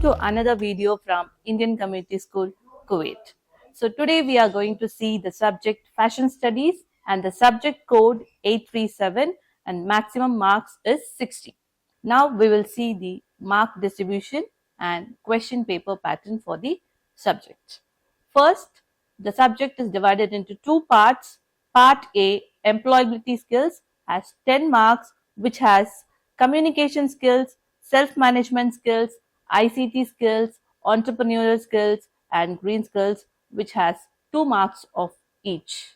to another video from Indian Community School, Kuwait. So today we are going to see the subject Fashion Studies and the subject code 837 and maximum marks is 60. Now we will see the mark distribution and question paper pattern for the subject. First, the subject is divided into two parts. Part A, employability skills, has 10 marks, which has communication skills, self-management skills, ICT skills, entrepreneurial skills, and green skills, which has 2 marks of each.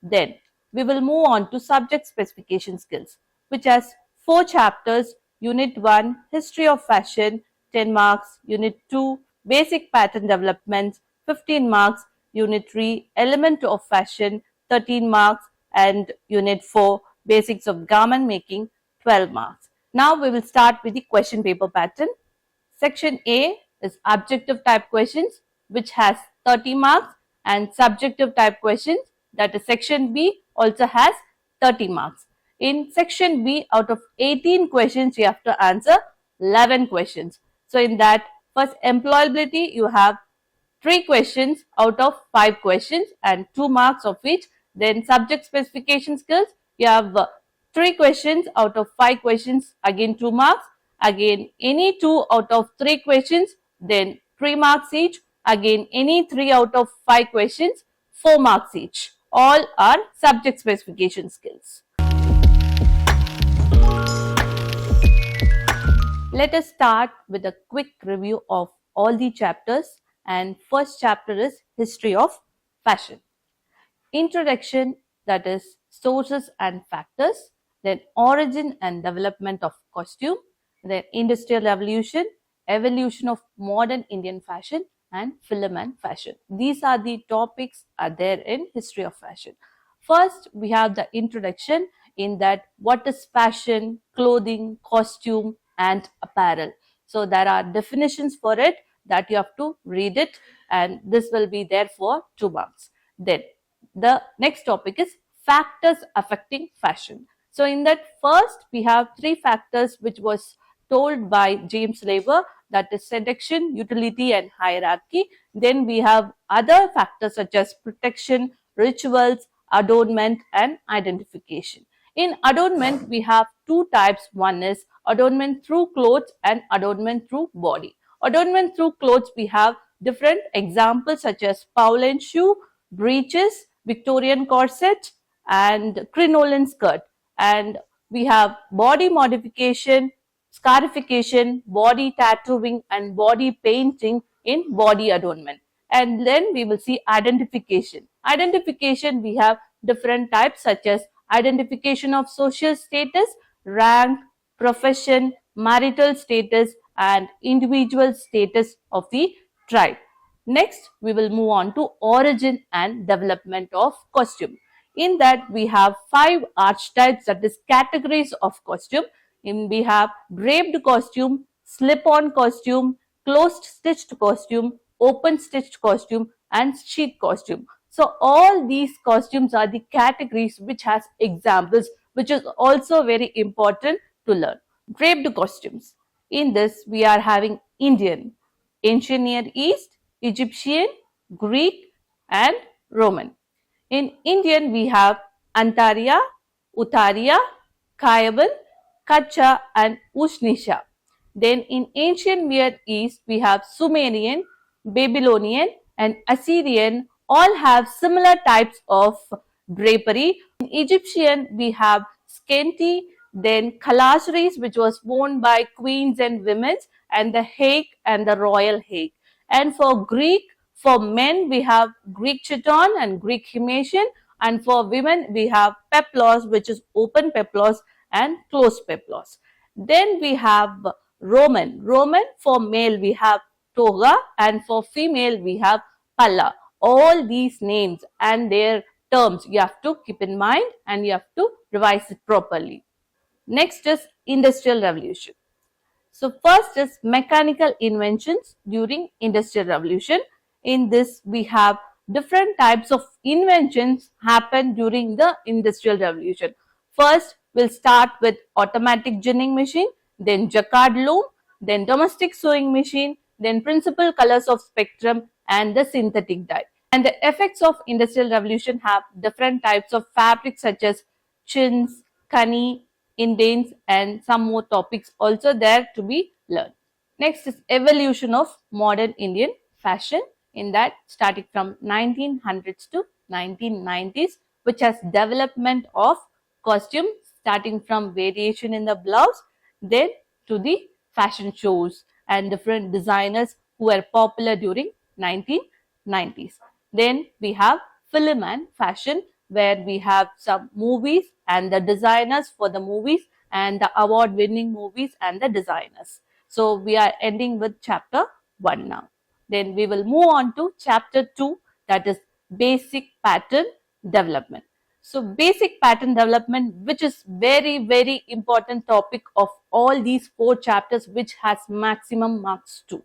Then we will move on to subject specification skills, which has 4 chapters. Unit 1, History of Fashion, 10 marks. Unit 2, Basic Pattern Development, 15 marks. Unit 3, Element of Fashion, 13 marks. And Unit 4, Basics of Garment Making, 12 marks. Now we will start with the question paper pattern. Section A is objective type questions, which has 30 marks, and subjective type questions, that is section B, also has 30 marks. In section B, out of 18 questions, you have to answer 11 questions. So in that, first employability, you have 3 questions out of 5 questions and 2 marks of each. Then subject specification skills, you have 3 questions out of 5 questions, again 2 marks. Again any 2 out of 3 questions, then 3 marks each. Again any 3 out of 5 questions, 4 marks each. All are subject specification skills. Let us start with a quick review of all the chapters, and first chapter is History of Fashion. Introduction, that is sources and factors, then origin and development of costume, then Industrial Revolution, evolution of modern Indian fashion, and film and fashion. These are the topics are there in History of Fashion. First, we have the introduction, in that what is fashion, clothing, costume, and apparel. So there are definitions for it that you have to read it, and this will be there for 2 marks. Then the next topic is factors affecting fashion. So in that, first we have 3 factors which was told by James Laver, that is seduction, utility, and hierarchy. Then we have other factors such as protection, rituals, adornment, and identification. In adornment, we have 2 types. One is adornment through clothes and adornment through body. Adornment through clothes, we have different examples such as Pauline shoe, breeches, Victorian corset, and crinoline skirt. And we have body modification, scarification, body tattooing, and body painting in body adornment. And then we will see identification. Identification, we have different types such as identification of social status, rank, profession, marital status, and individual status of the tribe. Next, we will move on to origin and development of costume. In that, we have 5 archetypes, that is categories of costume. We have draped costume, slip-on costume, closed stitched costume, open stitched costume, and sheath costume. So all these costumes are the categories which has examples, which is also very important to learn. Draped costumes. In this, we are having Indian, Ancient Near East, Egyptian, Greek, and Roman. In Indian, we have Antaria, Uttariya, Kayaban, Kacha, and Ushnisha. Then in Ancient Near East, we have Sumerian, Babylonian, and Assyrian. All have similar types of drapery. In Egyptian, we have scanty, then kalasharis, which was worn by queens and women, and the haik and the royal haik. And for Greek, for men, we have Greek chiton and Greek himation, and for women, we have peplos, which is open peplos and closed peplos. Then we have Roman. Roman, for male, we have toga, and for female, we have palla. All these names and their terms you have to keep in mind, and you have to revise it properly. Next is Industrial Revolution. So first is mechanical inventions during Industrial Revolution. In this, we have different types of inventions happen during the Industrial Revolution. First, we'll start with automatic ginning machine, then jacquard loom, then domestic sewing machine, then principal colors of spectrum, and the synthetic dye. And the effects of industrial revolution have different types of fabrics such as chintz, kani, indents, and some more topics also there to be learned. Next is evolution of modern Indian fashion, in that starting from 1900s to 1990s, which has development of costume starting from variation in the blouse, then to the fashion shows and different designers who were popular during 1990s. Then we have film and fashion, where we have some movies and the designers for the movies and the award winning movies and the designers. So we are ending with chapter 1 now. Then we will move on to chapter 2, that is basic pattern development. So basic pattern development, which is very important topic of all these 4 chapters, which has maximum marks too.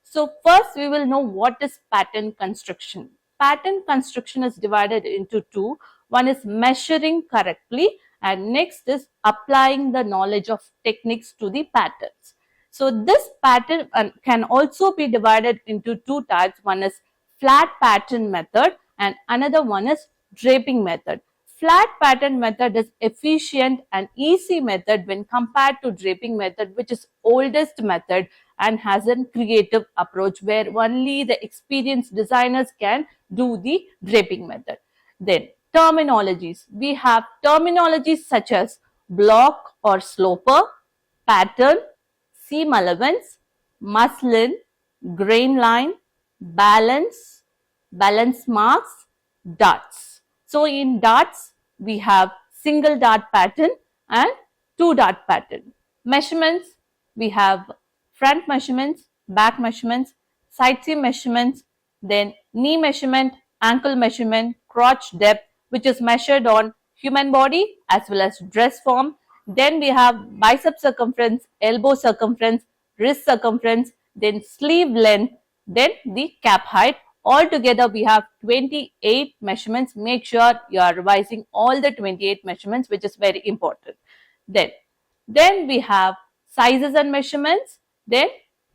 So first we will know what is pattern construction. Pattern construction is divided into 2. One is measuring correctly, and next is applying the knowledge of techniques to the patterns. So this pattern can also be divided into 2 types. One is flat pattern method and another one is draping method. Flat pattern method is efficient and easy method when compared to draping method, which is oldest method and has a creative approach where only the experienced designers can do the draping method. Then terminologies. We have terminologies such as block or sloper, pattern, seam allowance, muslin, grain line, balance, balance marks, darts. So in darts, we have single dart pattern and 2 dart pattern. Measurements, we have front measurements, back measurements, side seam measurements, then knee measurement, ankle measurement, crotch depth, which is measured on human body as well as dress form. Then we have bicep circumference, elbow circumference, wrist circumference, then sleeve length, then the cap height. Altogether, we have 28 measurements. Make sure you are revising all the 28 measurements, which is very important. Then we have sizes and measurements. Then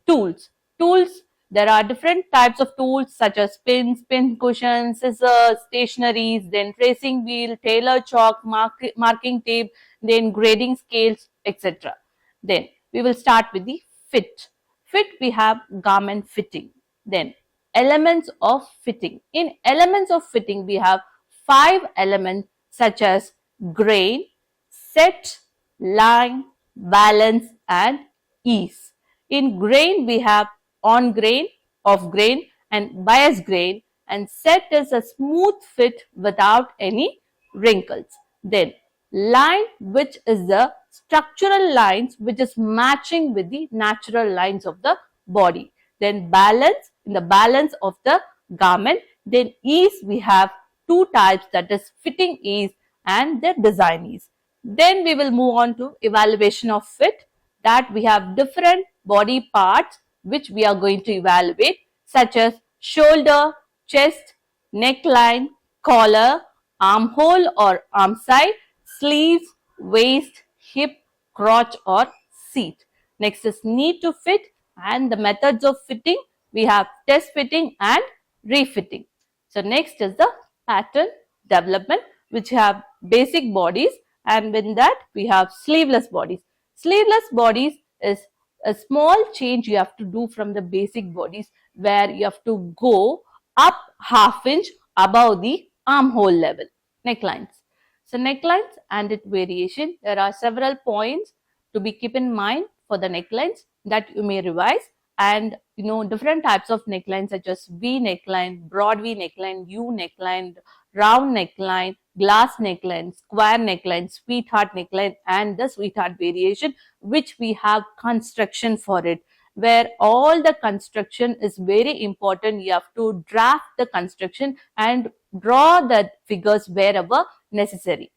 tools. Tools, there are different types of tools such as pins, pin cushions, scissors, stationaries, then tracing wheel, tailor chalk, marking tape, then grading scales, etc. Then we will start with the fit. Fit, we have garment fitting. Then elements of fitting. In elements of fitting, we have 5 elements such as grain, set, line, balance, and ease. In grain, we have on grain, off grain, and bias grain, and set is a smooth fit without any wrinkles. Then line, which is the structural lines which is matching with the natural lines of the body. Then balance, in the balance of the garment. Then ease, we have 2 types, that is fitting ease and the design ease. Then we will move on to evaluation of fit, that we have different body parts which we are going to evaluate, such as shoulder, chest, neckline, collar, armhole or arm side, sleeves, waist, hip, crotch or seat. Next is need to fit, and the methods of fitting, we have test fitting and refitting. So next is the pattern development, which have basic bodies, and with that we have sleeveless bodies. Sleeveless bodies is a small change you have to do from the basic bodies, where you have to go up half inch above the armhole level. Necklines. So necklines and its variation, there are several points to be keep in mind for the necklines that you may revise. And different types of necklines such as V neckline, broad V neckline, U neckline, round neckline, glass neckline, square neckline, sweetheart neckline, and the sweetheart variation, which we have construction for it, where all the construction is very important. You have to draft the construction and draw the figures wherever necessary.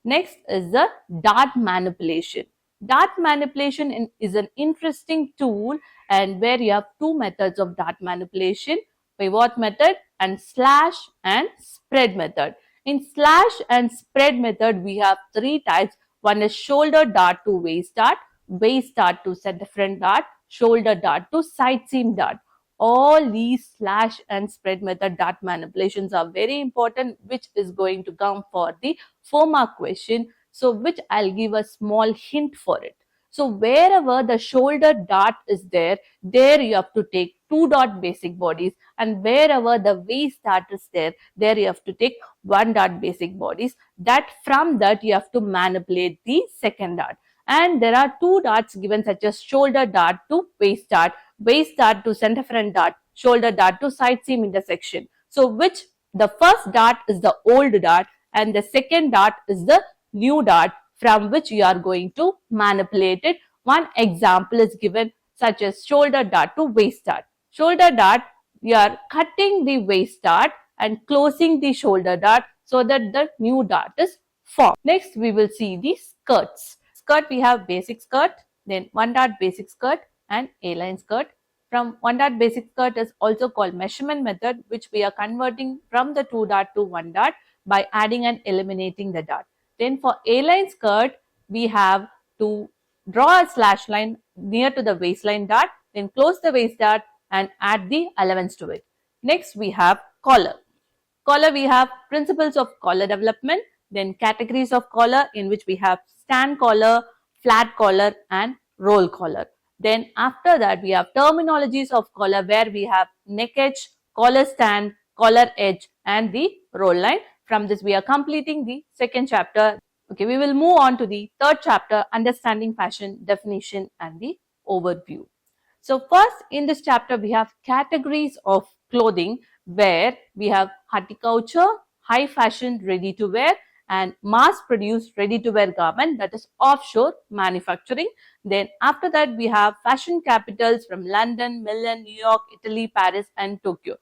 Next is the dart manipulation. Dart manipulation is an interesting tool, and where you have 2 methods of dart manipulation, pivot method and slash and spread method. In slash and spread method, we have 3 types. One is shoulder dart to waist dart to set different dart, shoulder dart to side seam dart. All these slash and spread method dart manipulations are very important, which is going to come for the 4-mark question. So which I'll give a small hint for it. So wherever the shoulder dart is there you have to take 2 dart basic bodies, and wherever the waist dart is there you have to take 1 dart basic bodies. That from that you have to manipulate the second dart. And there are 2 darts given, such as shoulder dart to waist dart to center front dart, shoulder dart to side seam intersection. So which the first dart is the old dart and the second dart is the new dart from which you are going to manipulate it. One example is given, such as shoulder dart to waist dart. Shoulder dart, you are cutting the waist dart and closing the shoulder dart so that the new dart is formed. Next, we will see the skirts. Skirt, we have basic skirt, then 1 dart basic skirt and A-line skirt. From 1 dart basic skirt is also called measurement method, which we are converting from the 2 dart to 1 dart by adding and eliminating the dart. Then for A-line skirt, we have to draw a slash line near to the waistline dart, then close the waist dart and add the allowance to it. Next, we have collar. Collar, we have principles of collar development, then categories of collar, in which we have stand collar, flat collar and roll collar. Then after that, we have terminologies of collar, where we have neck edge, collar stand, collar edge and the roll line. From this, we are completing the second chapter. Okay, we will move on to the third chapter, understanding fashion, definition and the overview. So first in this chapter, we have categories of clothing, where we have horticulture, high fashion ready to wear and mass produced ready to wear garment, that is offshore manufacturing. Then after that, we have fashion capitals from London, Milan, New York, Italy, Paris and Tokyo.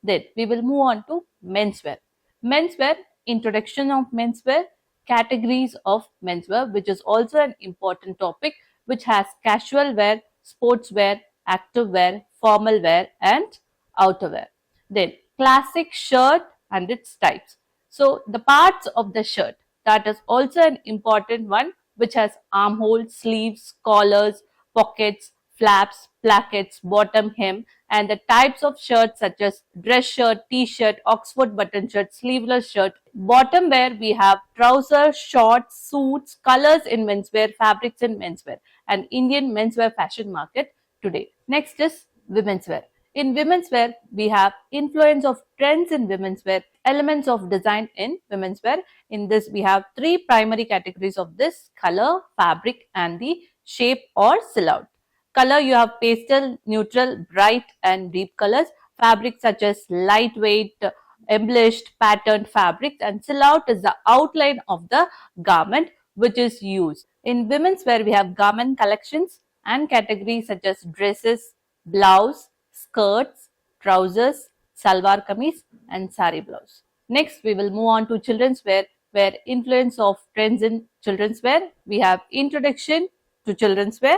Then we will move on to menswear. Menswear, introduction of menswear, categories of menswear, which is also an important topic, which has casual wear, sportswear, active wear, formal wear and outerwear. Then classic shirt and its types. So the parts of the shirt, that is also an important one, which has armholes, sleeves, collars, pockets, flaps, plackets, bottom hem, and the types of shirts such as dress shirt, t-shirt, Oxford button shirt, sleeveless shirt. Bottom wear, we have trousers, shorts, suits, colors in menswear, fabrics in menswear, and Indian menswear fashion market today. Next is women's wear. In women's wear, we have influence of trends in women's wear, elements of design in women's wear. In this, we have 3 primary categories of this: color, fabric and the shape or silhouette. Color, you have pastel, neutral, bright and deep colors. Fabrics such as lightweight, embellished, patterned fabrics, and silhouette is the outline of the garment which is used. In women's wear, we have garment collections and categories such as dresses, blouse, skirts, trousers, salwar kameez and sari blouse. Next, we will move on to children's wear, where influence of trends in children's wear. We have introduction to children's wear,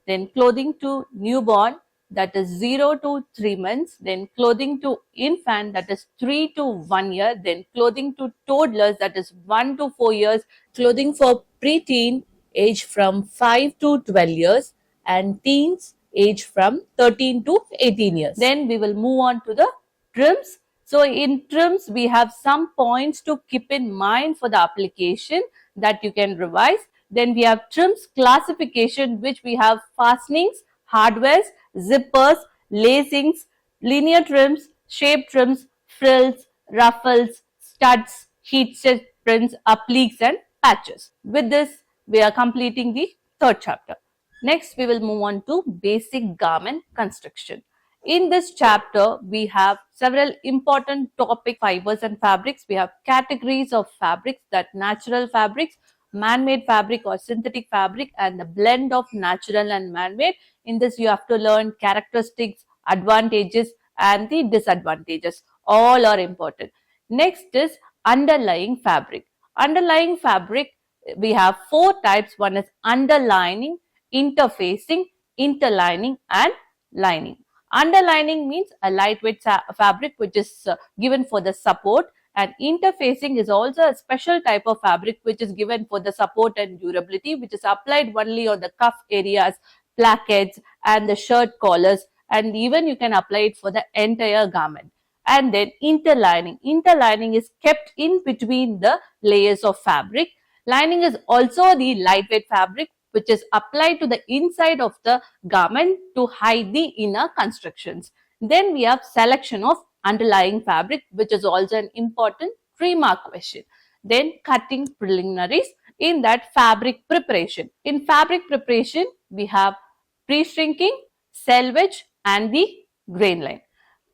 then clothing to newborn, that is 0 to 3 months, then clothing to infant, that is 3 to 1 year, then clothing to toddlers, that is 1 to 4 years, clothing for preteen, age from 5 to 12 years, and teens, age from 13 to 18 years. Then we will move on to the trims. So in trims, we have some points to keep in mind for the application that you can revise. Then we have trims classification, which we have fastenings, hardwares, zippers, lacings, linear trims, shape trims, frills, ruffles, studs, heat set prints, appliques and patches. With this, we are completing the third chapter. Next, we will move on to basic garment construction. In this chapter, we have several important topic fibers and fabrics. We have categories of fabrics, that natural fabrics, man-made fabric or synthetic fabric, and the blend of natural and man-made. In this, you have to learn characteristics, advantages and the disadvantages. All are important. Next is underlying fabric. Underlying fabric, we have 4 types. One is underlining, interfacing, interlining and lining. Underlining means a lightweight fabric which is given for the support, and interfacing is also a special type of fabric which is given for the support and durability, which is applied only on the cuff areas plackets and the shirt collars, and even you can apply it for the entire garment. And then interlining. Interlining is kept in between the layers of fabric. Lining is also the lightweight fabric which is applied to the inside of the garment to hide the inner constructions. Then we have selection of underlying fabric, which is also an important 3-mark question. Then cutting preliminaries, in that fabric preparation. In fabric preparation, we have pre-shrinking, selvage and the grain line.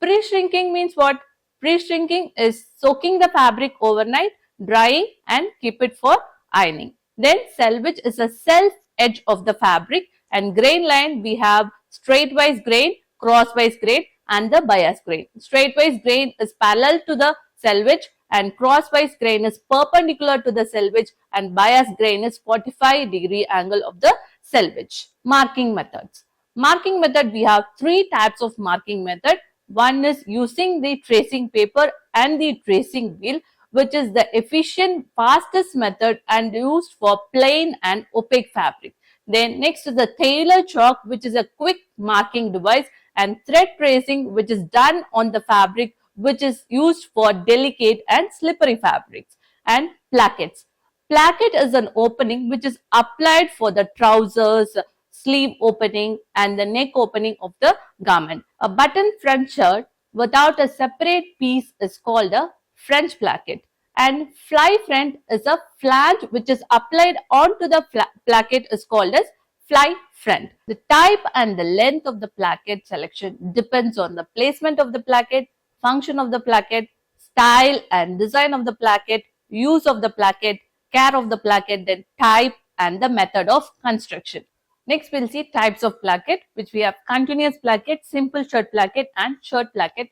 Pre-shrinking means what? Pre-shrinking is soaking the fabric overnight, drying and keep it for ironing. Then selvage is a self edge of the fabric, and grain line we have straightwise grain, crosswise grain and the bias grain. Straightwise grain is parallel to the selvage and crosswise grain is perpendicular to the selvage and bias grain is 45-degree angle of the selvage. Marking methods. Marking method, we have 3 types of marking method. One is using the tracing paper and the tracing wheel, which is the efficient, fastest method and used for plain and opaque fabric. Then next is the Tailor chalk, which is a quick marking device, and thread tracing, which is done on the fabric, which is used for delicate and slippery fabrics. And plackets. Placket is an opening which is applied for the trousers, sleeve opening and the neck opening of the garment. A button front shirt without a separate piece is called a French placket. And fly front is a flange which is applied onto the placket is called as fly front. The type and the length of the placket selection depends on the placement of the placket, function of the placket, style and design of the placket, use of the placket, care of the placket, then type and the method of construction. Next, we'll see types of placket, which we have continuous placket, simple shirt placket and shirt placket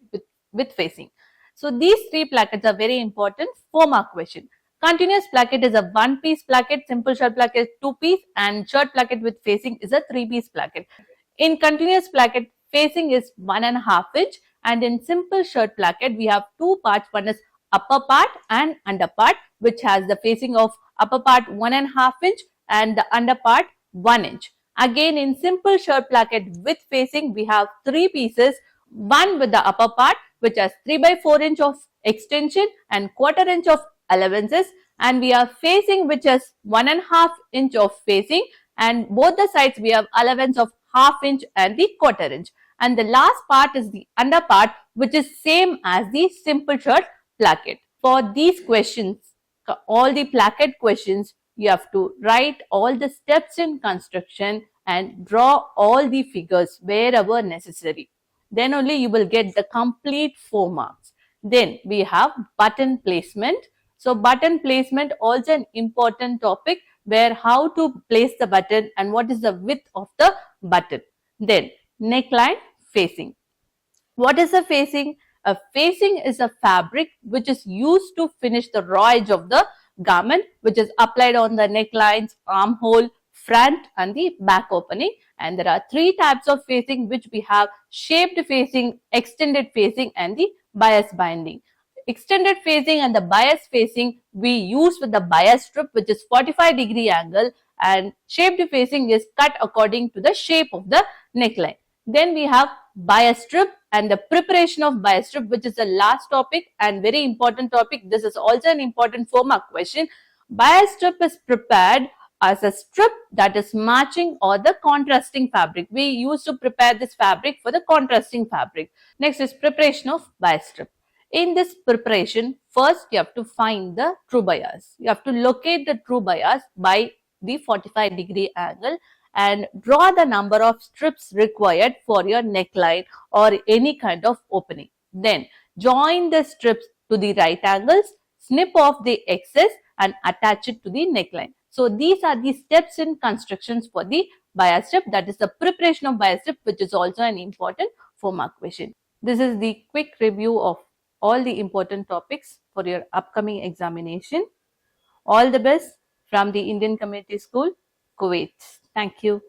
with facing. So these 3 plackets are very important. 4-mark question. Continuous placket is a 1-piece placket, simple shirt placket 2-piece and shirt placket with facing is a 3-piece placket. In continuous placket, facing is 1.5 inch, and in simple shirt placket, we have 2 parts. One is upper part and under part, which has the facing of upper part 1.5 inch and the under part 1 inch. Again, in simple shirt placket with facing, we have 3 pieces, one with the upper part which has 3/4 inch of extension and 1/4 inch of allowances, and we have facing which has 1.5 inch of facing, and both the sides we have allowance of 1/2 inch and the 1/4 inch. And the last part is the under part, which is same as the simple shirt placket. For these questions, all the placket questions, you have to write all the steps in construction and draw all the figures wherever necessary. Then only you will get the complete 4 marks. Then we have button placement. So button placement also an important topic, where how to place the button and what is the width of the button. Then neckline facing. What is a facing? A facing is a fabric which is used to finish the raw edge of the garment, which is applied on the necklines, armhole, front and the back opening. And there are 3 types of facing, which we have: shaped facing, extended facing and the bias binding. Extended facing and the bias facing we use with the bias strip, which is 45-degree angle, and shaped facing is cut according to the shape of the neckline. Then we have bias strip and the preparation of bias strip, which is the last topic and very important topic. This is also an important 4-mark question. Bias strip is prepared as a strip that is matching or the contrasting fabric. We used to prepare this fabric for the contrasting fabric. Next is preparation of bias strip. In this preparation, first you have to find the true bias. You have to locate the true bias by the 45-degree angle and draw the number of strips required for your neckline or any kind of opening. Then join the strips to the right angles, snip off the excess and attach it to the neckline. So these are the steps in constructions for the bias strip, that is the preparation of bias strip, which is also an important 4-mark question. This is the quick review of all the important topics for your upcoming examination. All the best from the Indian Community School, Kuwait. Thank you.